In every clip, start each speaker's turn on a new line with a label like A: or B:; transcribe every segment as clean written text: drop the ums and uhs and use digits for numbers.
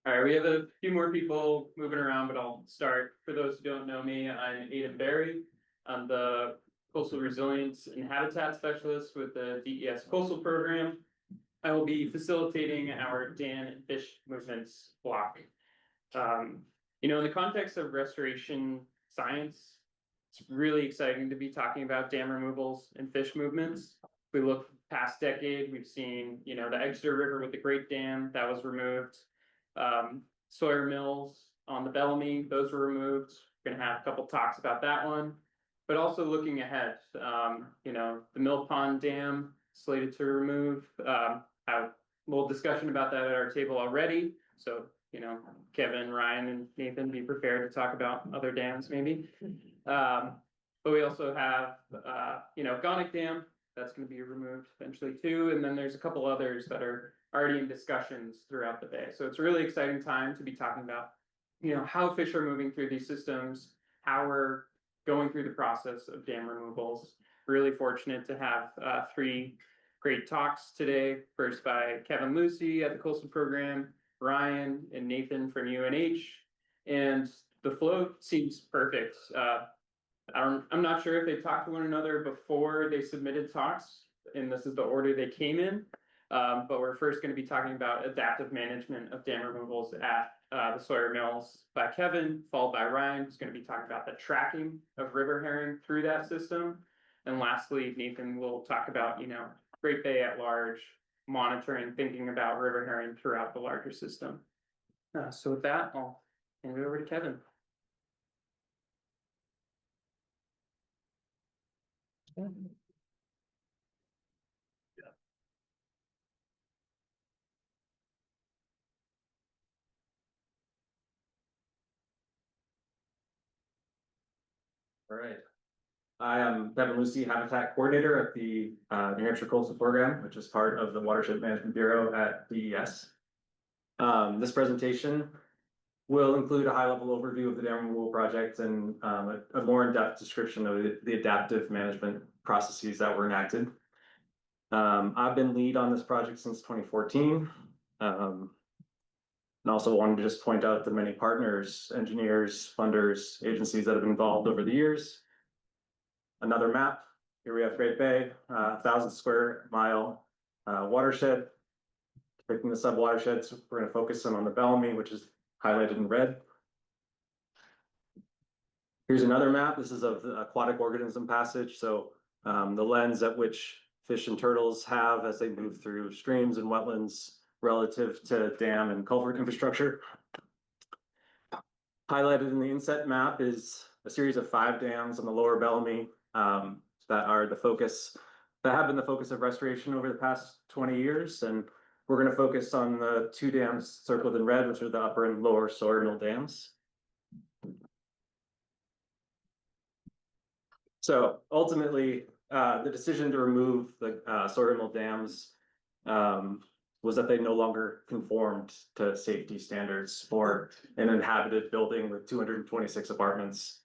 A: All right, we have a few more people moving around, but I'll start. For those who don't know me, I'm Aidan Berry. I'm the Coastal Resilience and Habitat Specialist with the DES Coastal Program. I will be facilitating our Dan and Fish Movements block. In the context of restoration science, it's really exciting to be talking about dam removals and fish movements. If we look past decade, we've seen, the Exeter River with the Great Dam that was removed. Sawyer mills on the Bellamy, those were removed. We're gonna have a couple talks about that one, but also looking ahead, the Mill Pond Dam slated to remove. Have a little discussion about that at our table already. So, Kevin, Ryan, and Nathan, be prepared to talk about other dams maybe. But we also have, Gonic Dam, that's going to be removed eventually too. And then there's a couple others that are already in discussions throughout the bay. So it's a really exciting time to be talking about, how fish are moving through these systems, how we're going through the process of dam removals. Really fortunate to have three great talks today. First by Kevin Lucey at the Coastal Program, Ryan and Nathan from UNH, and the flow seems perfect. I'm not sure if they talked to one another before they submitted talks, and this is the order they came in. But we're first going to be talking about adaptive management of dam removals at the Sawyer Mills by Kevin, followed by Ryan, who's going to be talking about the tracking of river herring through that system. And lastly, Nathan will talk about, Great Bay at large, monitoring, thinking about river herring throughout the larger system. So with that, I'll hand it over to Kevin.
B: All right. I am Kevin Lucey, Habitat Coordinator at the New Hampshire Coastal Program, which is part of the Watershed Management Bureau at DES. This presentation will include a high-level overview of the dam removal project and a more in-depth description of the adaptive management processes that were enacted. I've been lead on this project since 2014. And also wanted to just point out the many partners, engineers, funders, agencies that have been involved over the years. Another map. Here we have Great Bay, 1,000 square mile watershed. Depicting the sub watersheds, we're going to focus on the Bellamy, which is highlighted in red. Here's another map. This is of the aquatic organism passage. So the lens at which fish and turtles have as they move through streams and wetlands relative to dam and culvert infrastructure. Highlighted in the inset map is a series of 5 dams on the lower Bellamy that are the focus, that have been the focus of restoration over the past 20 years. And we're going to focus on the 2 dams circled in red, which are the upper and lower Sawyer Mill dams. So ultimately, the decision to remove the Sawyer Mill dams was that they no longer conformed to safety standards for an inhabited building with 226 apartments.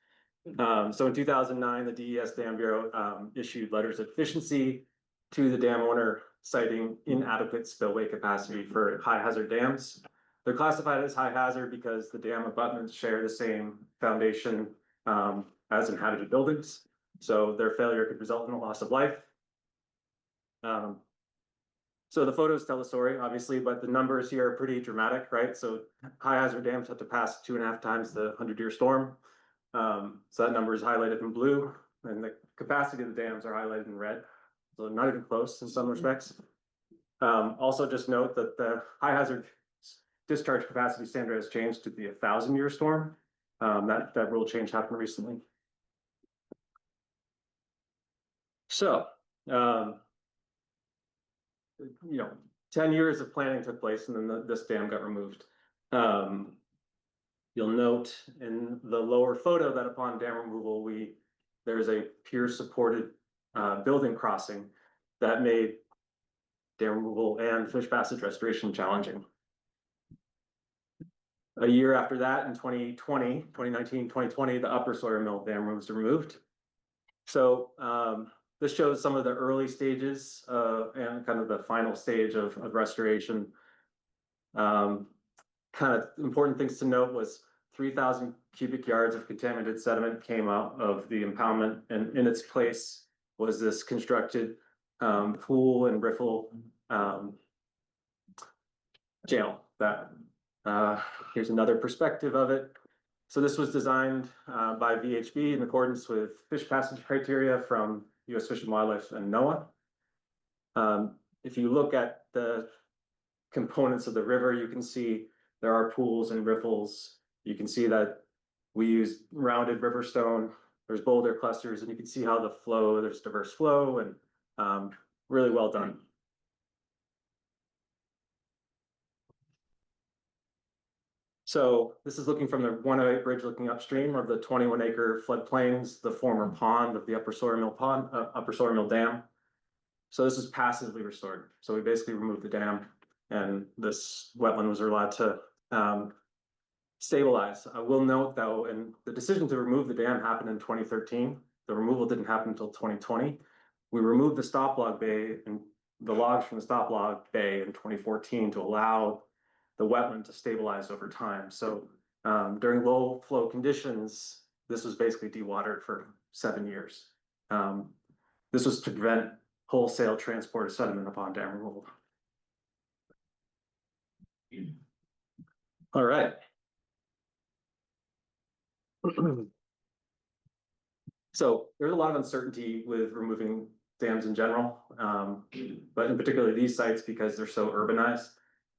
B: So in 2009, the DES Dam Bureau issued letters of deficiency to the dam owner, citing inadequate spillway capacity for high hazard dams. They're classified as high hazard because the dam abutments share the same foundation as inhabited buildings. So their failure could result in a loss of life. So the photos tell the story, obviously, but the numbers here are pretty dramatic, right? So high hazard dams have to pass 2.5 times the 100-year storm. So that number is highlighted in blue, and the capacity of the dams are highlighted in red. So not even close in some respects. Also just note that the high hazard discharge capacity standard has changed to the 1,000-year storm. That rule change happened recently. So, 10 years of planning took place, and then this dam got removed. You'll note in the lower photo that upon dam removal, there's a pier supported building crossing that made dam removal and fish passage restoration challenging. A year after that, in 2019, 2020, the upper Sawyer Mill dam was removed. So this shows some of the early stages and kind of the final stage of restoration. Kind kind of important things to note was 3,000 cubic yards of contaminated sediment came out of the impoundment, and in its place was this constructed pool and riffle jail. That here's another perspective of it. So this was designed by VHB in accordance with fish passage criteria from U.S. Fish and Wildlife and NOAA. If you look at the components of the river, you can see there are pools and riffles. You can see that we use rounded river stone. There's boulder clusters, and you can see how the flow, there's diverse flow, and really well done. So this is looking from the 108 bridge looking upstream of the 21-acre floodplains, the former pond of the Upper Sawyer Mill Dam. So this is passively restored. So we basically removed the dam, and this wetland was allowed to stabilize. I will note though, and the decision to remove the dam happened in 2013. The removal didn't happen until 2020. We removed the stop log bay and the logs from the stop log bay in 2014 to allow the wetland to stabilize over time. So during low flow conditions, this was basically dewatered for 7 years. This was to prevent wholesale transport of sediment upon dam removal. All right. So there's a lot of uncertainty with removing dams in general, but in particular these sites because they're so urbanized,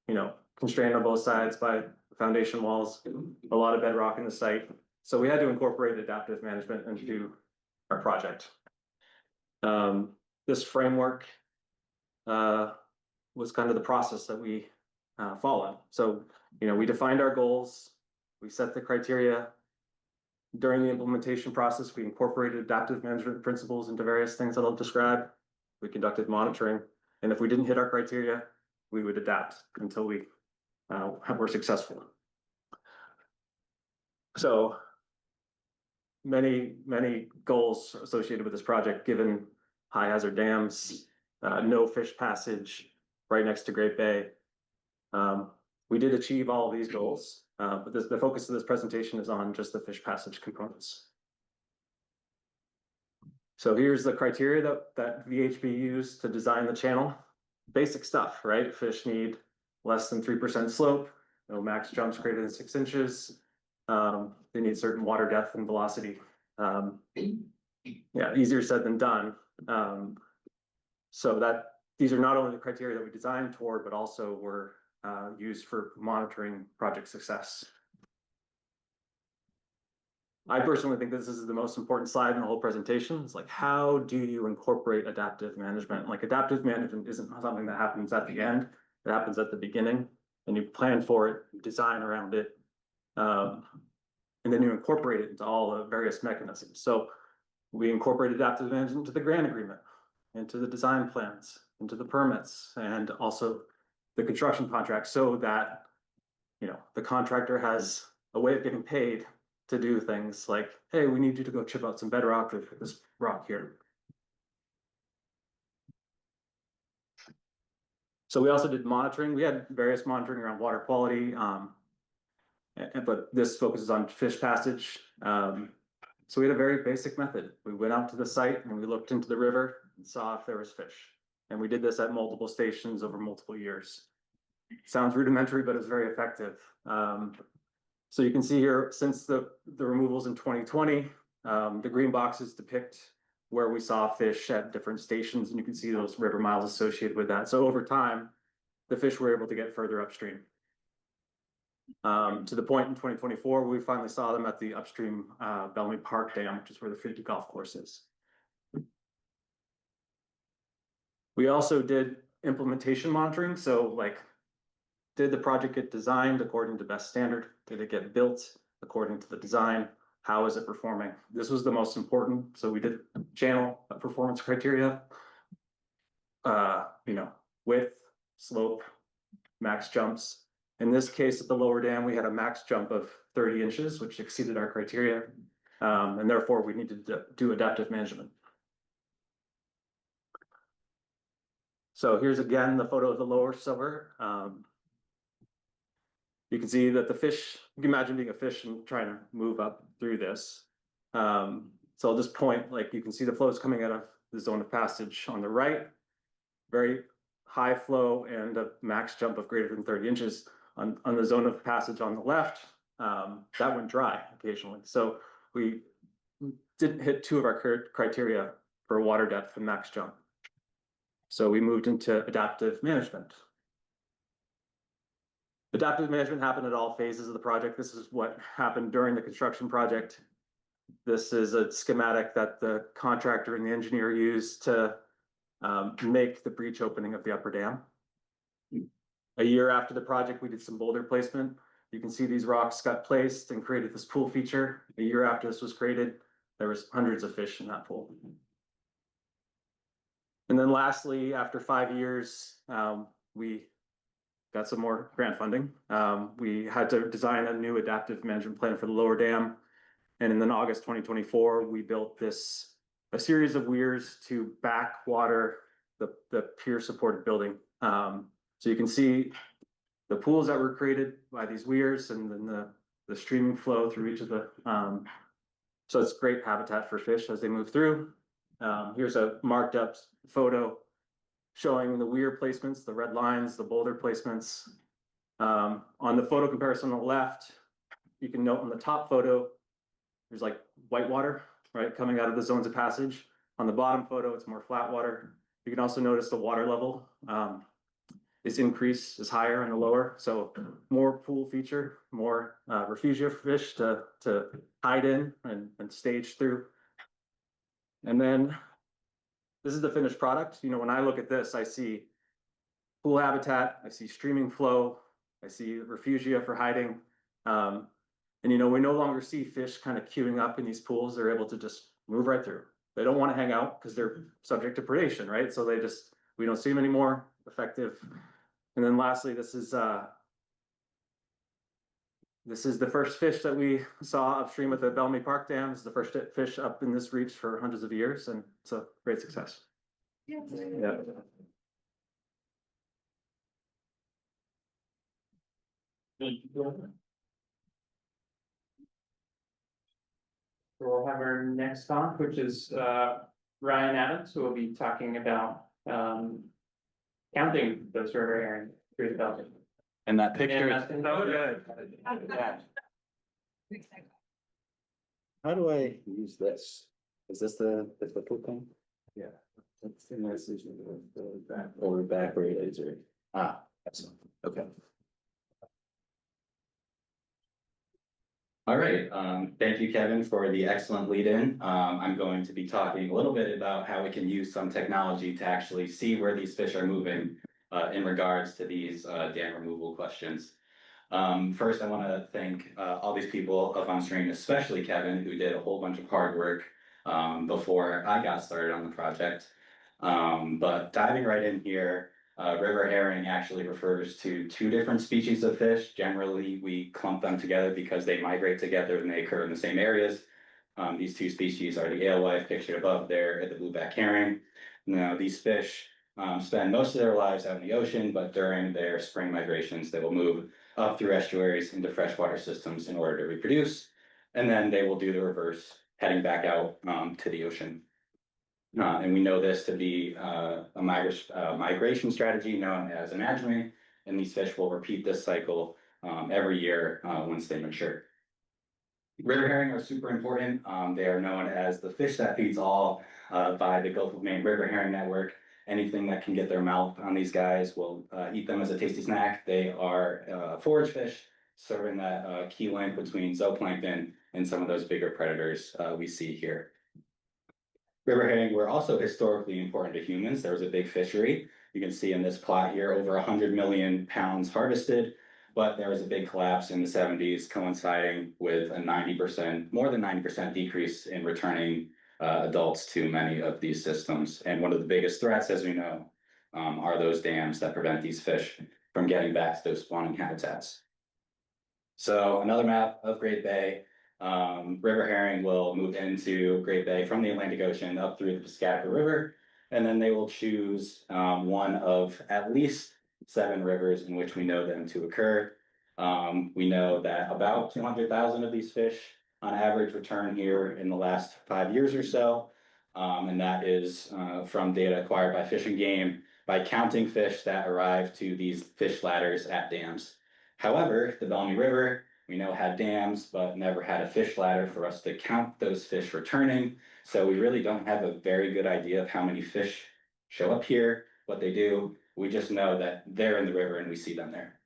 B: you know, constrained on both sides by foundation walls, a lot of bedrock in the site. So we had to incorporate adaptive management into our project. This framework was kind of the process that we followed. So, you know, we defined our goals, we set the criteria. During the implementation process, we incorporated adaptive management principles into various things that I'll describe. We conducted monitoring, and if we didn't hit our criteria, we would adapt until we were successful. So many goals associated with this project, given high hazard dams, no fish passage right next to Great Bay. We did achieve all of these goals, but the focus of this presentation is on just the fish passage components. So here's the criteria that VHB used to design the channel. Basic stuff, right? Fish need less than 3% slope, no max jumps greater than 6 inches. They need certain water depth and velocity. Yeah, easier said than done. So that these are not only the criteria that we designed toward, but also were used for monitoring project success. I personally think this is the most important slide in the whole presentation. It's like, how do you incorporate adaptive management? Like, adaptive management isn't something that happens at the end. It happens at the beginning, and you plan for it, you design around it, and then you incorporate it into all the various mechanisms. So we incorporate adaptive management into the grant agreement, into the design plans, into the permits, and also the construction contract, so that, you know, the contractor has a way of getting paid to do things like, hey, we need you to go chip out some bedrock or this rock here. So we also did monitoring. We had various monitoring around water quality, but this focuses on fish passage. So we had a very basic method. We went out to the site and we looked into the river and saw if there was fish. And we did this at multiple stations over multiple years. Sounds rudimentary, but it's very effective. So you can see here, since the removals in 2020, the green boxes depict where we saw fish at different stations, and you can see those river miles associated with that. So over time, the fish were able to get further upstream. To the point in 2024, where we finally saw them at the upstream Bellamy Park Dam, which is where the Furey golf course is. We also did implementation monitoring. So like, did the project get designed according to best standard? Did it get built according to the design? How is it performing? This was the most important. So we did channel performance criteria, you know, width, slope, max jumps. In this case, at the lower dam, we had a max jump of 30 inches, which exceeded our criteria. And therefore we needed to do adaptive management. So here's again the photo of the lower Sawyer. You can see that the fish, you can imagine being a fish and trying to move up through this. So I'll just point, like you can see the flows coming out of the zone of passage on the right, very high flow and a max jump of greater than 30 inches. On the zone of passage on the left, that went dry occasionally. So we didn't hit two of our criteria for water depth and max jump. So we moved into adaptive management. Adaptive management happened at all phases of the project. This is what happened during the construction project. This is a schematic that the contractor and the engineer used to make the breach opening of the upper dam. A year after the project, we did some boulder placement. You can see these rocks got placed and created this pool feature. A year after this was created, there was hundreds of fish in that pool. And then lastly, after 5 years, we got some more grant funding. We had to design a new adaptive management plan for the lower dam. And in August 2024, we built a series of weirs to backwater the pier supported building. So you can see the pools that were created by these weirs and then the streaming flow through each of the, so it's great habitat for fish as they move through. Here's a marked up photo showing the weir placements, the red lines, the boulder placements. On the photo comparison on the left, you can note on the top photo, there's like white water, right, coming out of the zones of passage. On the bottom photo, it's more flat water. You can also notice the water level is higher in the lower. So more pool feature, more refugia fish to hide in and stage through. And then this is the finished product. You know, when I look at this, I see pool habitat, I see streaming flow, I see refugia for hiding. And you know, we no longer see fish kind of queuing up in these pools. They're able to just move right through. They don't want to hang out because they're subject to predation, right? So we don't see them anymore, effective. And then lastly, this is the first fish that we saw upstream at the Bellamy Park Dam. This is the first fish up in this reach for hundreds of years, and it's a great success. Yeah.
A: We'll have our next talk, which is Ryan Adams, who will be talking about counting those river herring through the Bellamy.
C: And that picture is
A: so good.
C: yeah. How do I use this? Is this the poop thing? Yeah. That's in this back or back laser. Ah, excellent. Okay.
D: All right, thank you, Kevin, for the excellent lead-in. I'm going to be talking a little bit about how we can use some technology to actually see where these fish are moving in regards to these dam removal questions. First, I want to thank all these people up on screen, especially Kevin, who did a whole bunch of hard work before I got started on the project. But diving right in here, river herring actually refers to two different species of fish. Generally, we clump them together because they migrate together and they occur in the same areas. These two species are the alewife pictured above there and the blueback herring. Now, these fish spend most of their lives out in the ocean, but during their spring migrations, they will move up through estuaries into freshwater systems in order to reproduce. And then they will do the reverse, heading back out to the ocean. And we know this to be a migration strategy known as imagining, and these fish will repeat this cycle every year once they mature. River herring are super important. They are known as the fish that feeds all by the Gulf of Maine River Herring Network. Anything that can get their mouth on these guys will eat them as a tasty snack. They are forage fish, serving that key link between zooplankton and some of those bigger predators we see here. River herring were also historically important to humans. There was a big fishery. You can see in this plot here, over 100 million pounds harvested, but there was a big collapse in the 70s, coinciding with a 90%, more than 90% decrease in returning adults to many of these systems. And one of the biggest threats, as we know, are those dams that prevent these fish from getting back to those spawning habitats. So another map of Great Bay. River herring will move into Great Bay from the Atlantic Ocean up through the Piscataqua River, and then they will choose one of at least 7 rivers in which we know them to occur. We know that about 200,000 of these fish on average return here in the last 5 years or so. And that is from data acquired by Fish and Game by counting fish that arrive to these fish ladders at dams. However, the Bellamy River, we know had dams, but never had a fish ladder for us to count those fish returning. So we really don't have a very good idea of how many fish show up here, what they do. We just know that they're in the river and we see them there.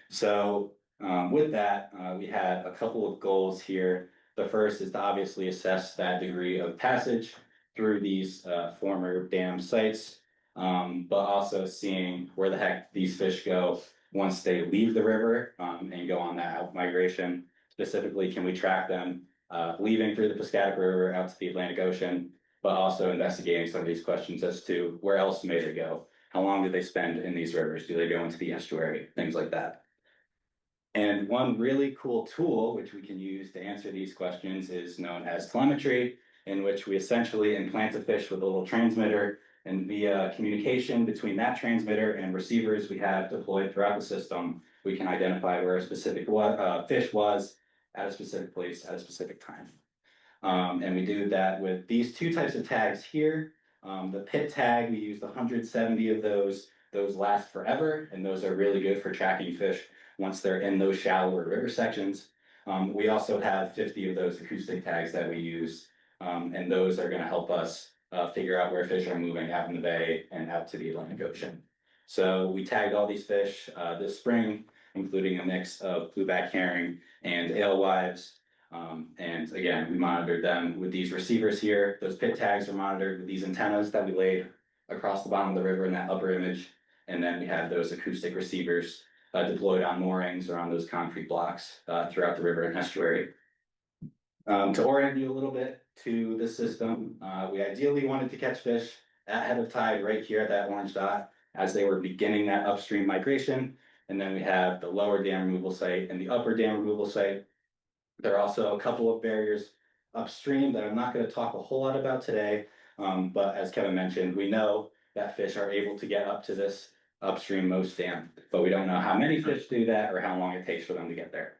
D: So with that, we had a couple of goals here. The first is to obviously assess that degree of passage through these former dam sites, but also seeing where the heck these fish go once they leave the river and go on that out migration. Specifically, can we track them leaving through the Piscataqua River out to the Atlantic Ocean, but also investigating some of these questions as to where else may they go? How long do they spend in these rivers? Do they go into the estuary? Things like that. And one really cool tool which we can use to answer these questions is known as telemetry, in which we essentially implant a fish with a little transmitter, and via communication between that transmitter and receivers we have deployed throughout the system, we can identify where a specific fish was at a specific place at a specific time. And we do that with these two types of tags here. The pit tag, we used 170 of those. Those last forever, and those are really good for tracking fish once they're in those shallower river sections. We also have 50 of those acoustic tags that we use, and those are going to help us figure out where fish are moving out in the bay and out to the Atlantic Ocean. So we tagged all these fish this spring, including a mix of blueback herring and alewives. And again, we monitored them with these receivers here. Those pit tags are monitored with these antennas that we laid across the bottom of the river in that upper image. And then we have those acoustic receivers deployed on moorings or on those concrete blocks throughout the river and estuary. To orient you a little bit to the system, we ideally wanted to catch fish at head of tide right here at that orange dot as they were beginning that upstream migration. And then we have the lower dam removal site and the upper dam removal site. There are also a couple of barriers upstream that I'm not going to talk a whole lot about today. But as Kevin mentioned, we know that fish are able to get up to this upstream most dam, but we don't know how many fish do that or how long it takes for them to get there.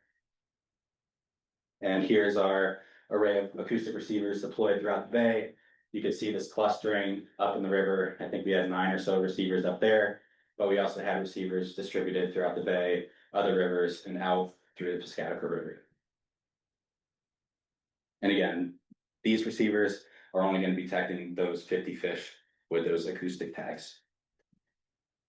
D: And here's our array of acoustic receivers deployed throughout the bay. You can see this clustering up in the river. I think we had 9 or so receivers up there, but we also had receivers distributed throughout the bay, other rivers, and out through the Piscataqua River. And again, these receivers are only going to be detecting those 50 fish with those acoustic tags.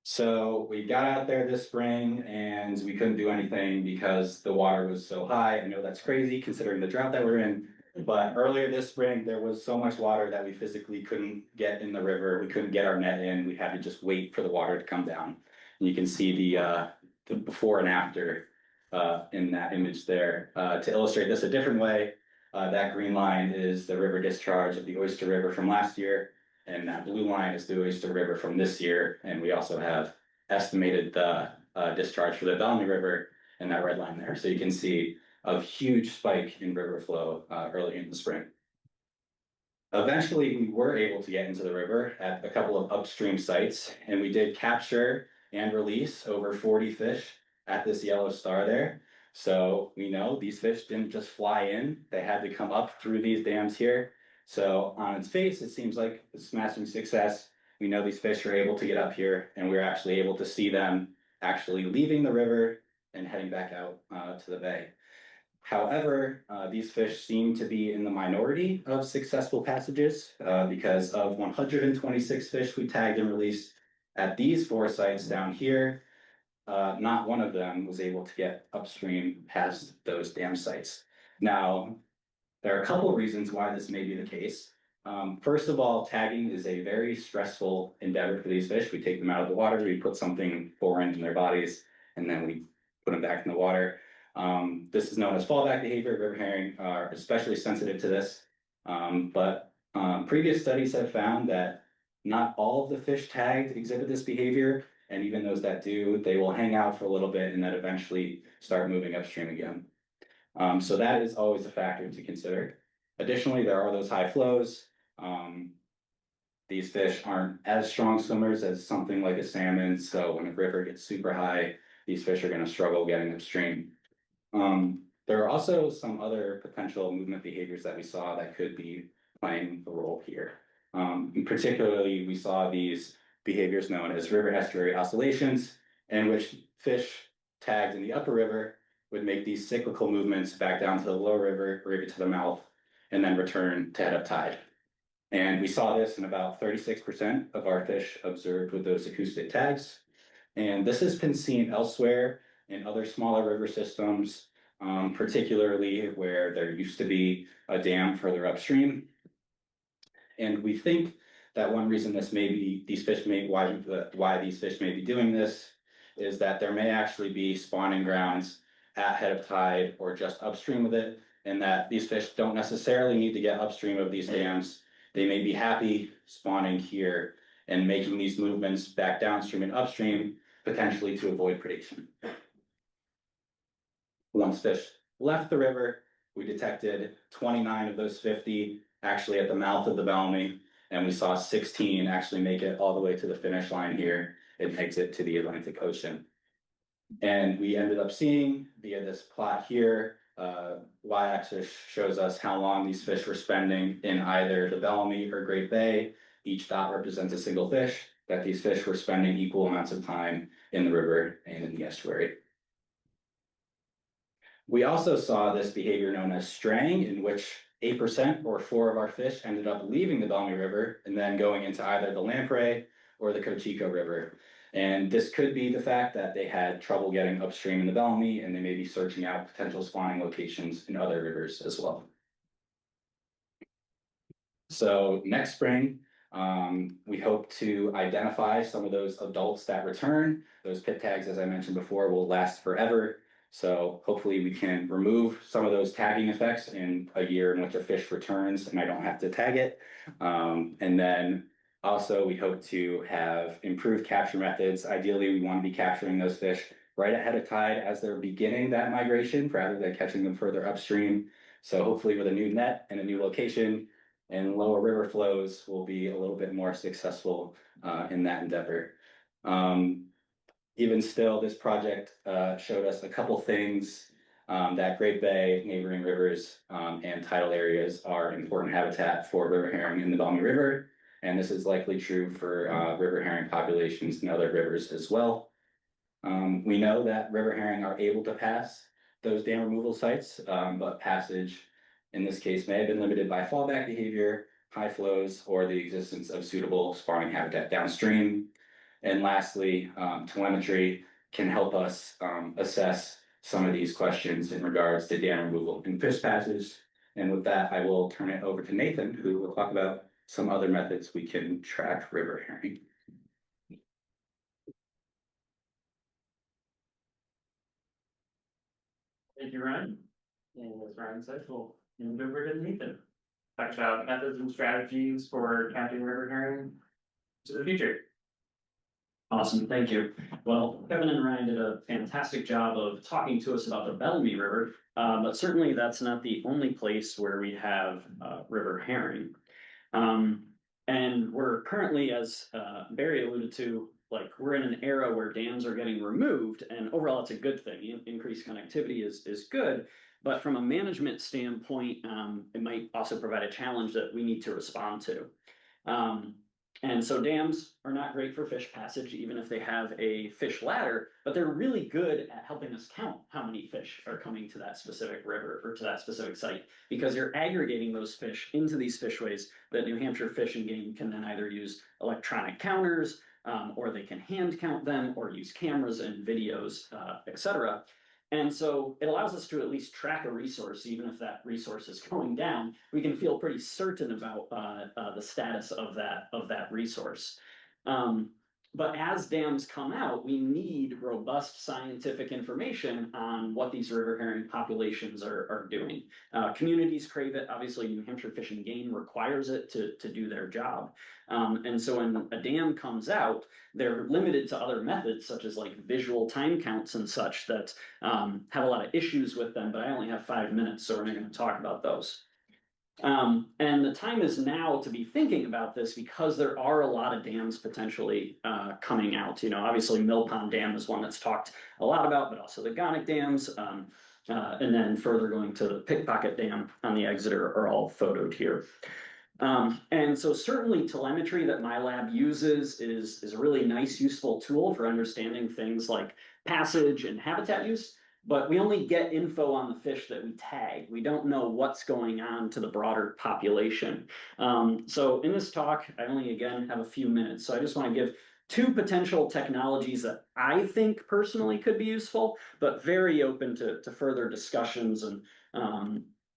D: So we got out there this spring and we couldn't do anything because the water was so high. I know that's crazy considering the drought that we're in, but earlier this spring, there was so much water that we physically couldn't get in the river. We couldn't get our net in. We had to just wait for the water to come down. And you can see the before and after in that image there. To illustrate this a different way, that green line is the river discharge of the Oyster River from last year. And that blue line is the Oyster River from this year. And we also have estimated the discharge for the Bellamy River and that red line there. So you can see a huge spike in river flow early in the spring. Eventually, we were able to get into the river at a couple of upstream sites, and we did capture and release over 40 fish at this yellow star there. So we know these fish didn't just fly in, they had to come up through these dams here. So on its face, it seems like a smashing success. We know these fish are able to get up here, and we're actually able to see them actually leaving the river and heading back out to the bay. However, these fish seem to be in the minority of successful passages because of 126 fish we tagged and released at these 4 sites down here. Not one of them was able to get upstream past those dam sites. Now, there are a couple of reasons why this may be the case. First of all, tagging is a very stressful endeavor for these fish. We take them out of the water, we put something foreign in their bodies, and then we put them back in the water. This is known as fallback behavior. River herring are especially sensitive to this. But previous studies have found that not all of the fish tagged exhibit this behavior. And even those that do, they will hang out for a little bit and then eventually start moving upstream again. So that is always a factor to consider. Additionally, there are those high flows. These fish aren't as strong swimmers as something like a salmon. So when a river gets super high, these fish are going to struggle getting upstream. There are also some other potential movement behaviors that we saw that could be playing a role here. Particularly, we saw these behaviors known as river estuary oscillations, in which fish tagged in the upper river would make these cyclical movements back down to the lower river or even to the mouth, and then return to head of tide. And we saw this in about 36% of our fish observed with those acoustic tags. And this has been seen elsewhere in other smaller river systems, particularly where there used to be a dam further upstream. And we think that one reason this may be, why these fish may be doing this is that there may actually be spawning grounds at head of tide or just upstream of it, and that these fish don't necessarily need to get upstream of these dams. They may be happy spawning here and making these movements back downstream and upstream, potentially to avoid predation. Once fish left the river, we detected 29 of those 50 actually at the mouth of the Bellamy, and we saw 16 actually make it all the way to the finish line here and exit to the Atlantic Ocean. And we ended up seeing via this plot here, y-axis shows us how long these fish were spending in either the Bellamy or Great Bay. Each dot represents a single fish, that these fish were spending equal amounts of time in the river and in the estuary. We also saw this behavior known as straying, in which 8% or 4 of our fish ended up leaving the Bellamy River and then going into either the Lamprey or the Cochico River. And this could be the fact that they had trouble getting upstream in the Bellamy, and they may be searching out potential spawning locations in other rivers as well. So next spring, we hope to identify some of those adults that return. Those pit tags, as I mentioned before, will last forever. So hopefully we can remove some of those tagging effects in a year in which a fish returns and I don't have to tag it. And then also we hope to have improved capture methods. Ideally, we want to be capturing those fish right ahead of tide as they're beginning that migration rather than catching them further upstream. So hopefully with a new net and a new location and lower river flows, we'll be a little bit more successful in that endeavor. Even still, this project showed us a couple things that Great Bay, neighboring rivers, and tidal areas are important habitat for river herring in the Bellamy River. And this is likely true for river herring populations in other rivers as well. We know that river herring are able to pass those dam removal sites, but passage in this case may have been limited by fallback behavior, high flows, or the existence of suitable spawning habitat downstream. And lastly, telemetry can help us assess some of these questions in regards to dam removal and fish passage. And with that, I will turn it over to Nathan, who will talk about some other methods we can track river herring.
A: Thank you, Ryan. And as Ryan said, we'll hand it over to Nathan. Talk about methods and strategies for counting river herring to the future.
E: Awesome, thank you. Well, Kevin and Ryan did a fantastic job of talking to us about the Bellamy River, but certainly that's not the only place where we have river herring. And we're currently, as Barry alluded to, like we're in an era where dams are getting removed, and overall it's a good thing. Increased connectivity is good, but from a management standpoint, it might also provide a challenge that we need to respond to. And so dams are not great for fish passage, even if they have a fish ladder, but they're really good at helping us count how many fish are coming to that specific river or to that specific site, because you're aggregating those fish into these fishways that New Hampshire Fish and Game can then either use electronic counters, or they can hand count them or use cameras and videos, etc. And so it allows us to at least track a resource, even if that resource is going down. We can feel pretty certain about the status of that resource. But as dams come out, we need robust scientific information on what these river herring populations are doing. Communities crave it. Obviously, New Hampshire Fish and Game requires it to do their job. And so when a dam comes out, they're limited to other methods, such as like visual time counts and such that have a lot of issues with them, but I only have 5 minutes, so we're not going to talk about those. And the time is now to be thinking about this because there are a lot of dams potentially coming out. You know, obviously Mill Pond Dam is one that's talked a lot about, but also the Gonic dams. and then further going to the Pickpocket Dam on the Exeter are all photoed here. And so certainly telemetry that my lab uses is a really nice, useful tool for understanding things like passage and habitat use, but we only get info on the fish that we tag. We don't know what's going on to the broader population. So in this talk, I only again have a few minutes, so I just want to give two potential technologies that I think personally could be useful, but very open to further discussions and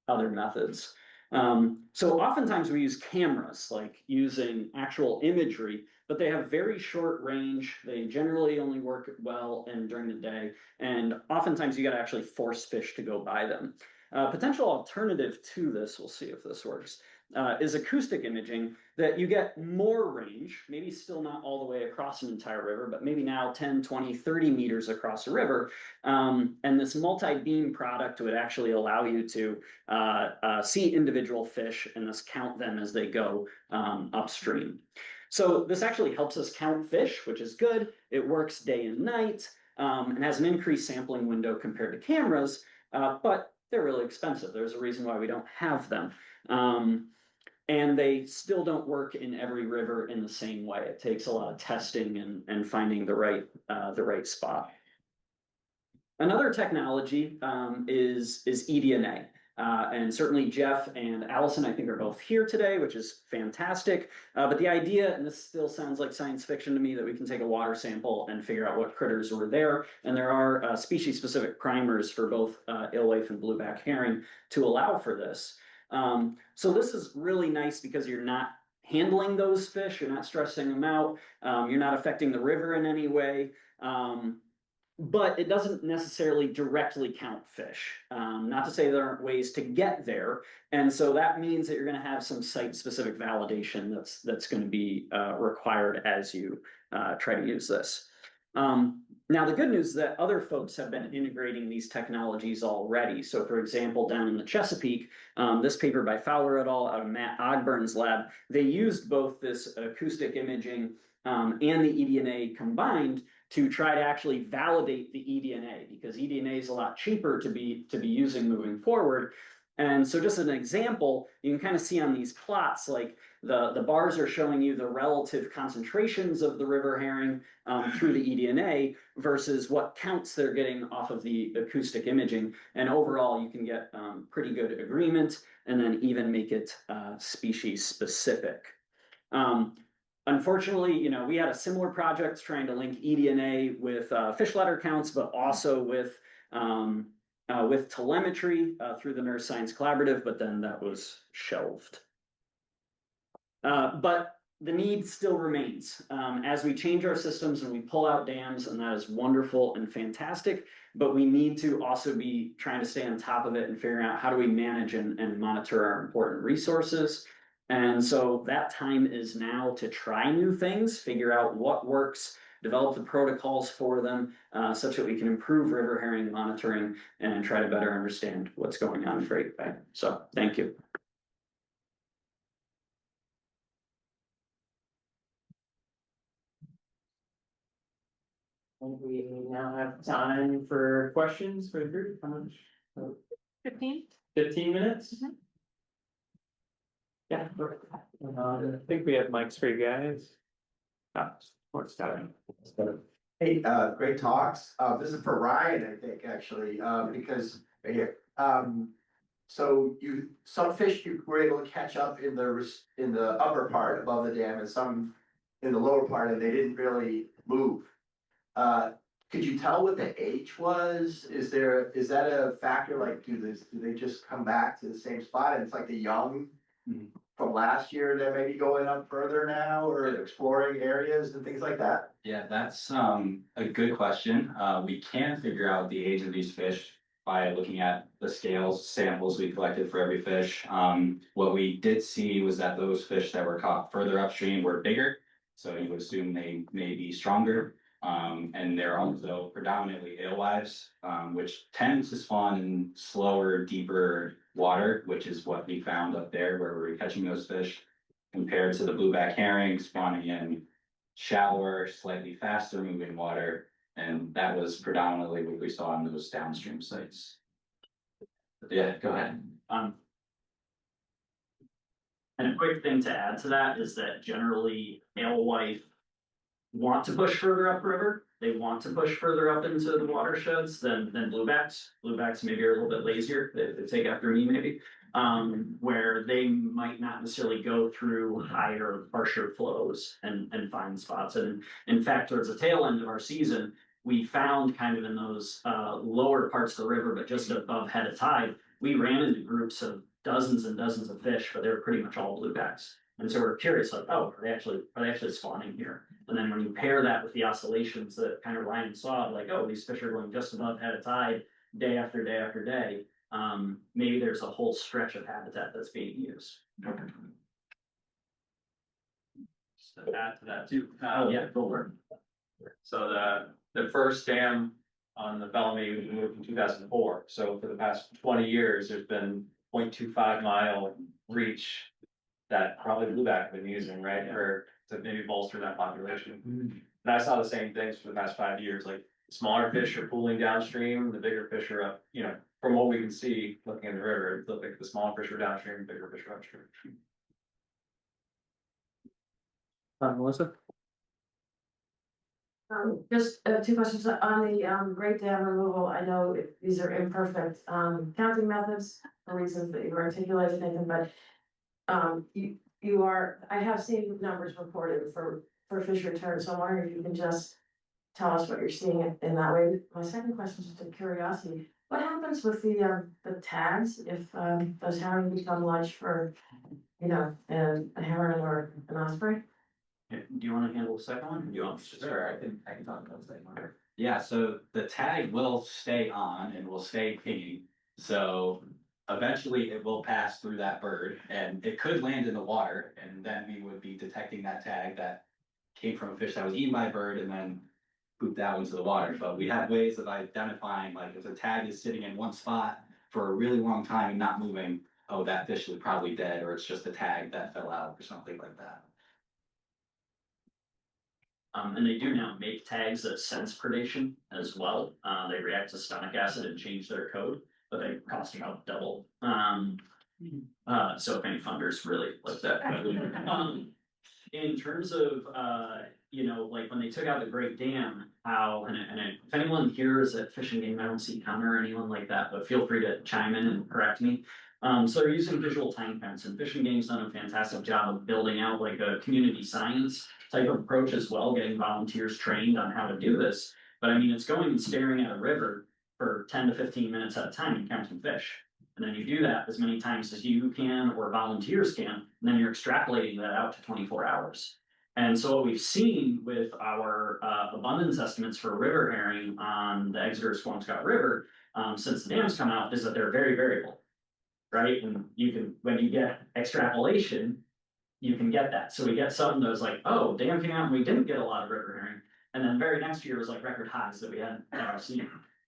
E: other methods. So oftentimes we use cameras, like using actual imagery, but they have very short range. They generally only work well during the day, and oftentimes you got to actually force fish to go by them. Potential alternative to this, we'll see if this works, is acoustic imaging, that you get more range, maybe still not all the way across an entire river, but maybe now 10, 20, 30 meters across a river. And this multi-beam product would actually allow you to see individual fish and thus count them as they go upstream. So this actually helps us count fish, which is good. It works day and night, and has an increased sampling window compared to cameras, but they're really expensive. There's a reason why we don't have them. And they still don't work in every river in the same way. It takes a lot of testing and finding the right spot. Another technology is eDNA. And certainly Jeff and Allison, I think, are both here today, which is fantastic. But the idea, and this still sounds like science fiction to me, that we can take a water sample and figure out what critters were there. And there are species-specific primers for both alewife and blueback herring to allow for this. So this is really nice because you're not handling those fish, you're not stressing them out, you're not affecting the river in any way. But it doesn't necessarily directly count fish. Not to say there aren't ways to get there. And so that means that you're going to have some site-specific validation that's going to be required as you try to use this. Now, the good news is that other folks have been integrating these technologies already. So for example, down in the Chesapeake, this paper by Fowler et al. Out of Matt Ogburn's lab, they used both this acoustic imaging and the eDNA combined to try to actually validate the eDNA, because eDNA is a lot cheaper to be using moving forward. And so just as an example, you can kind of see on these plots, like the bars are showing you the relative concentrations of the river herring through the eDNA versus what counts they're getting off of the acoustic imaging. And overall, you can get pretty good agreement and then even make it species specific. Unfortunately, we had a similar project trying to link eDNA with fish ladder counts, but also with telemetry through the Nurse Science Collaborative, but then that was shelved. But the need still remains as we change our systems and we pull out dams, and that is wonderful and fantastic, but we need to also be trying to stay on top of it and figuring out how do we manage and monitor our important resources. And so that time is now to try new things, figure out what works, develop the protocols for them, such that we can improve river herring monitoring and try to better understand what's going on in Great Bay. So thank you.
A: We now have time for questions for the group. How much?
F: 15.
A: 15 minutes?
F: Mhm.
A: Yeah. I think we have mics for you guys. What's that?
G: Hey, great talks. This is for Ryan, I think, actually, because right here. So some fish you were able to catch up in the upper part above the dam, and some in the lower part, and they didn't really move. Could you tell what the age was? Is that a factor? Like, do they just come back to the same spot? And it's like the young from last year that may be going up further now, or exploring areas and things like that?
D: Yeah, that's a good question. We can figure out the age of these fish by looking at the samples we collected for every fish. What we did see was that those fish that were caught further upstream were bigger, so you would assume they may be stronger. And they're also predominantly alewives, which tend to spawn in slower, deeper water, which is what we found up there where we were catching those fish, compared to the blueback herring spawning in shallower, slightly faster moving water. And that was predominantly what we saw in those downstream sites. Yeah, go ahead.
E: And a quick thing to add to that is that generally alewife want to push further upriver. They want to push further up into the watersheds than bluebacks. Bluebacks maybe are a little bit lazier. They take after me maybe. Where they might not necessarily go through higher, harsher flows and find spots. And in fact, towards the tail end of our season, we found kind of in those lower parts of the river, but just above head of tide, we ran into groups of dozens and dozens of fish, but they were pretty much all bluebacks. And so we're curious, like, oh, are they actually spawning here? And then when you pair that with the oscillations that kind of Ryan saw, like, oh, these fish are going just above head of tide day after day after day, maybe there's a whole stretch of habitat that's being used.
H: Just to add to that too.
E: Oh, yeah, go for it.
H: So the first dam on the Bellamy was moved in 2004. So for the past 20 years, there's been 0.25 mile reach that probably blueback have been using, right, to maybe bolster that population. And I saw the same things for the past 5 years, like smaller fish are pooling downstream, the bigger fish are up, you know, from what we can see looking in the river, it looked like the smaller fish are downstream, the bigger fish are upstream.
B: Melissa?
F: Just two questions on the Great Dam removal. I know these are imperfect counting methods for reasons that you articulated, Nathan, but you are, I have seen numbers reported for fish return, so I'm wondering if you can just tell us what you're seeing in that way. My second question is just a curiosity. What happens with the tags if those herring become lunch for, you know, a heron or an osprey?
E: Do you want to handle the second one? Or do you want?
D: Sure, I can talk about that one. Yeah, so the tag will stay on and will stay pinging. So eventually it will pass through that bird and it could land in the water and then we would be detecting that tag that came from a fish that was eaten by a bird and then pooped out into the water. But we have ways of identifying, like if a tag is sitting in one spot for a really long time and not moving, oh, that fish was probably dead, or it's just a tag that fell out or something like that.
E: And they do now make tags that sense predation as well. They react to stomach acid and change their code, but they cost about double. So if any funders really like that. In terms of, you know, like when they took out the Great Dam, how, and if anyone here is at Fish and Game, I don't see Connor or anyone like that, but feel free to chime in and correct me. So they're using visual tank fence, and Fish and Game's done a fantastic job of building out like a community science type of approach as well, getting volunteers trained on how to do this. But I mean, it's going and staring at a river for 10 to 15 minutes at a time and counting fish. And then you do that as many times as you can or volunteers can, and then you're extrapolating that out to 24 hours. And so what we've seen with our abundance estimates for river herring on the Exeter Swampscott River since the dams come out is that they're very variable, right? And you can, when you get extrapolation, you can get that. So we get some that was like, oh, dam came out and we didn't get a lot of river herring. And then very next year was like record highs that we hadn't ever seen.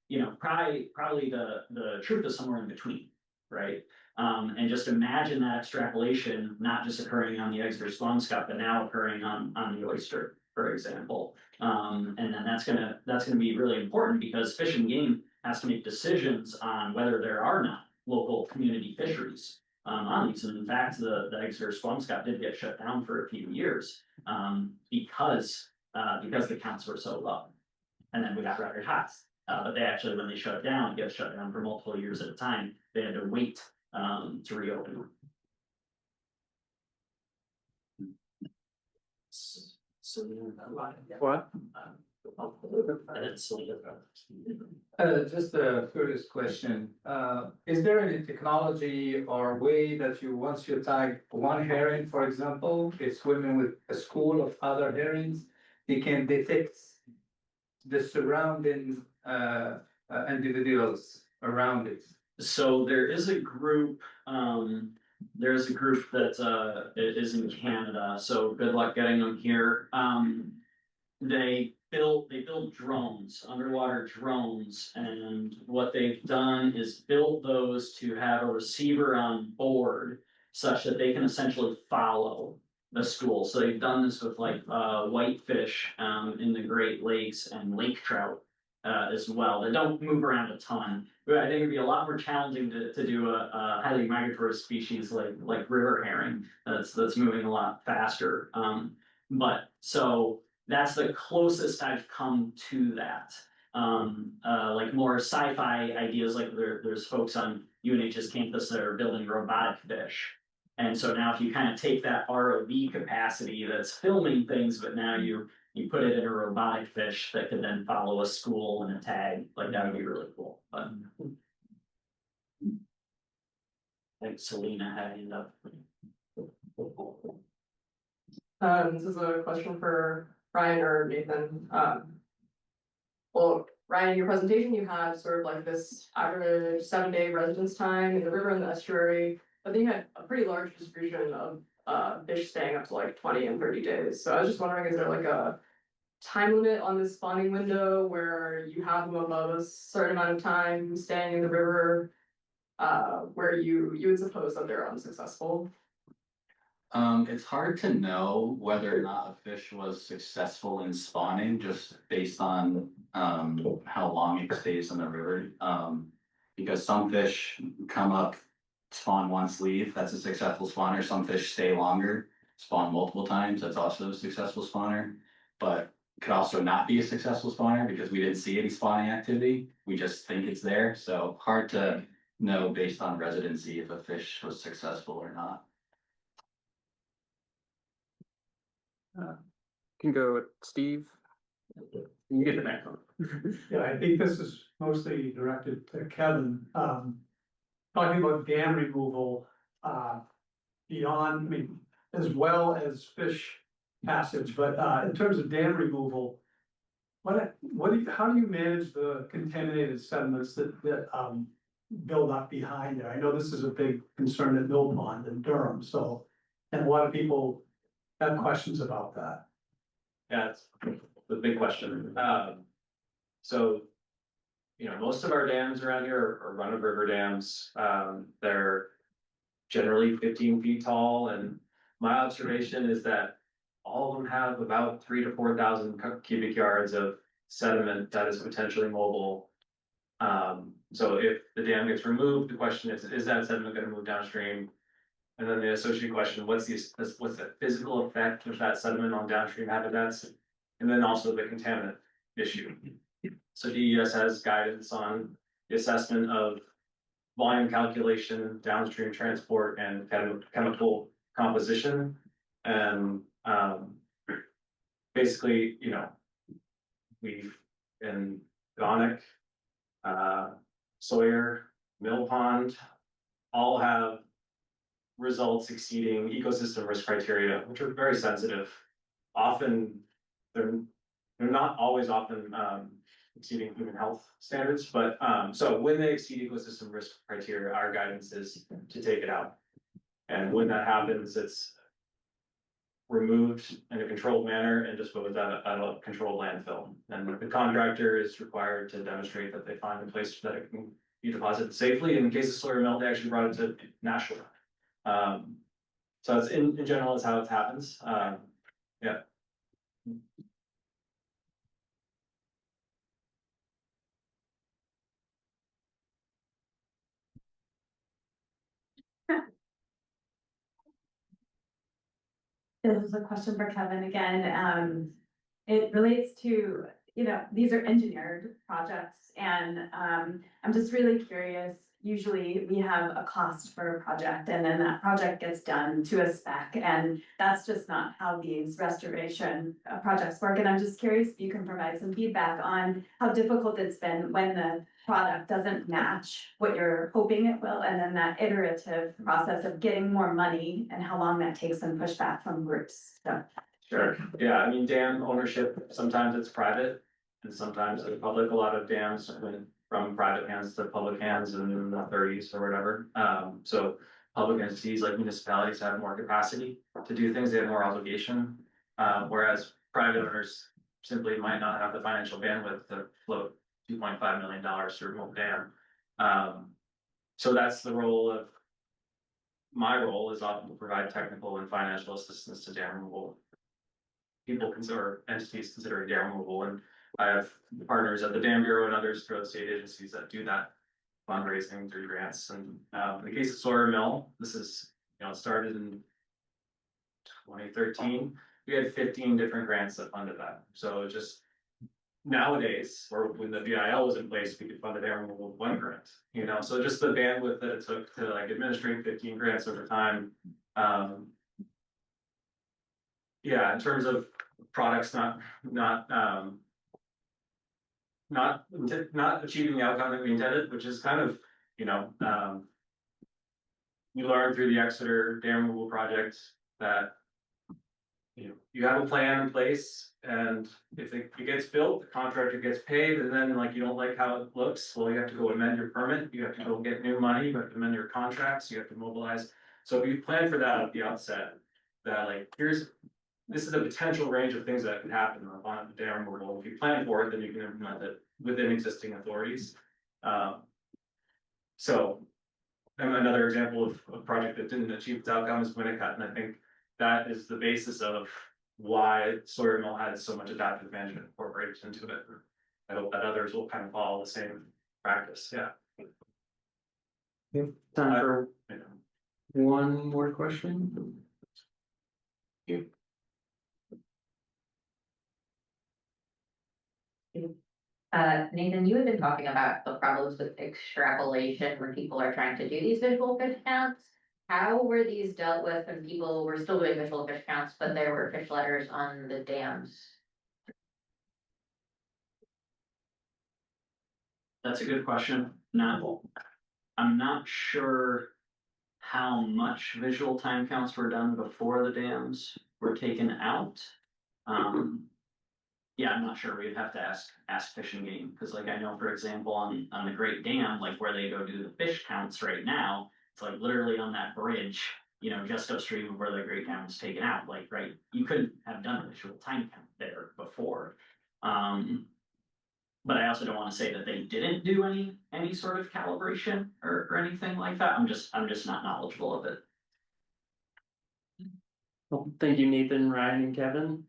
E: You know, probably the truth is somewhere in between, right? And just imagine that extrapolation not just occurring on the Exeter Swampscott, but now occurring on the oyster, for example. And then that's gonna be really important because Fish and Game has to make decisions on whether there are not local community fisheries on these. And in fact, the Exeter Swampscott did get shut down for a few years because the counts were so low. And then we got record highs. But they actually, when they shut it down, it gets shut down for multiple years at a time. They had to wait to reopen. So
B: What?
I: Just a curious question. Is there any technology or way that you, once you tag one herring, for example, it's swimming with a school of other herrings, you can detect the surrounding individuals around it?
E: So there is a group, that is in Canada, so good luck getting them here. They build drones, underwater drones, and what they've done is build those to have a receiver on board such that they can essentially follow the school. So they've done this with like whitefish in the Great Lakes and lake trout as well. They don't move around a ton, but I think it'd be a lot more challenging to do a highly migratory species like river herring that's moving a lot faster. But so that's the closest I've come to that. Like more sci-fi ideas, like there's folks on UNH's campus that are building robotic fish. And so now if you kind of take that ROV capacity that's filming things, but now you put it in a robotic fish that could then follow a school and a tag, like that would be really cool. But I think Selena had hand up.
J: This is a question for Ryan or Nathan. Well, Ryan, in your presentation, you had sort of like this average 7-day residence time in the river and the estuary, but then you had a pretty large distribution of fish staying up to like 20 and 30 days. So I was just wondering, is there like a time limit on this spawning window where you have them above a certain amount of time staying in the river, where you would suppose that they're unsuccessful?
D: It's hard to know whether or not a fish was successful in spawning just based on how long it stays in the river. Because some fish come up, spawn once, leave, that's a successful spawner. Some fish stay longer, spawn multiple times, that's also a successful spawner. But could also not be a successful spawner because we didn't see any spawning activity. We just think it's there, so hard to know based on residency if a fish was successful or not.
B: Can go with Steve.
A: You get the microphone.
K: Yeah, I think this is mostly directed to Kevin. Talking about dam removal, beyond, I mean, as well as fish passage, but, in terms of dam removal, how do you manage the contaminated sediments that build up behind there? I know this is a big concern at Mill Pond in Durham, so, and a lot of people have questions about that.
H: Yeah, it's the big question. So, you know, most of our dams around here are run-of-river dams. They're generally 15 feet tall, and my observation is that all of them have about 3,000 to 4,000 cubic yards of sediment that is potentially mobile. So if the dam gets removed, the question is that sediment going to move downstream? And then the associated question, what's the physical effect of that sediment on downstream habitats? And then also the contaminant issue. So DES has guidance on the assessment of volume calculation, downstream transport, and chemical composition. And basically, you know, we've in Gonic, Sawyer, Mill Pond, all have results exceeding ecosystem risk criteria, which are very sensitive. Often, they're not always often exceeding human health standards, but so when they exceed ecosystem risk criteria, our guidance is to take it out. And when that happens, it's removed in a controlled manner and disposed at a controlled landfill. And the contractor is required to demonstrate that they find a place that it can be deposited safely. In the case of Sawyer Mill, they actually brought it to Nashua. So it's in general is how it happens. Yeah.
L: This is a question for Kevin again. It relates to, you know, these are engineered projects and I'm just really curious. Usually we have a cost for a project and then that project gets done to a spec and that's just not how these restoration projects work. And I'm just curious if you can provide some feedback on how difficult it's been when the product doesn't match what you're hoping it will, and then that iterative process of getting more money and how long that takes and pushback from groups. So.
H: Sure. Yeah, I mean, dam ownership, sometimes it's private and sometimes it's public. A lot of dams went from private hands to public hands in the 30s or whatever. So public entities like municipalities have more capacity to do things, they have more obligation. Whereas private owners simply might not have the financial bandwidth to float $2.5 million to remove dam. So that's the role of, my role is often to provide technical and financial assistance to dam removal. People consider entities considering dam removal, and I have partners at the Dam Bureau and others throughout state agencies that do that.
E: fundraising through grants. And in the case of Sawyer Mill, this is, started in 2013. We had 15 different grants that funded that. So just nowadays, or when the VIL was in place, we could fund a dam removal with 1 grant, so just the bandwidth that it took to like administrate 15 grants over time. Yeah, in terms of products not achieving the outcome that we intended, which is kind of, you learn through the Exeter dam removal project that you have a plan in place, and if it gets built, the contractor gets paid, and then like you don't like how it looks, well, you have to go amend your permit, you have to go get new money, you have to amend your contracts, you have to mobilize. So if you plan for that at the outset, that like this is a potential range of things that could happen on the dam removal. If you plan for it, then you can implement it within existing authorities. So and another example of a project that didn't achieve its outcome is Winnicott, and I think that is the basis of why Sawyer Mill has so much adaptive management incorporated into it. I hope that others will kind of follow the same practice. Yeah.
A: Time for one more question.
M: Nathan, you had been talking about the problems with extrapolation when people are trying to do these visual fish counts. How were these dealt with when people were still doing visual fish counts, but there were fish letters on the dams?
E: That's a good question. I'm not sure how much visual time counts were done before the dams were taken out. Yeah, I'm not sure. We'd have to ask Fish and Game, because like I know, for example, on the Great Dam, like where they go do the fish counts right now, it's like literally on that bridge, just upstream of where the Great Dam was taken out. Like, right, you couldn't have done a visual time count there before. But I also don't want to say that they didn't do any sort of calibration or anything like that. I'm just not knowledgeable of it.
A: Well, thank you, Nathan, Ryan, and Kevin.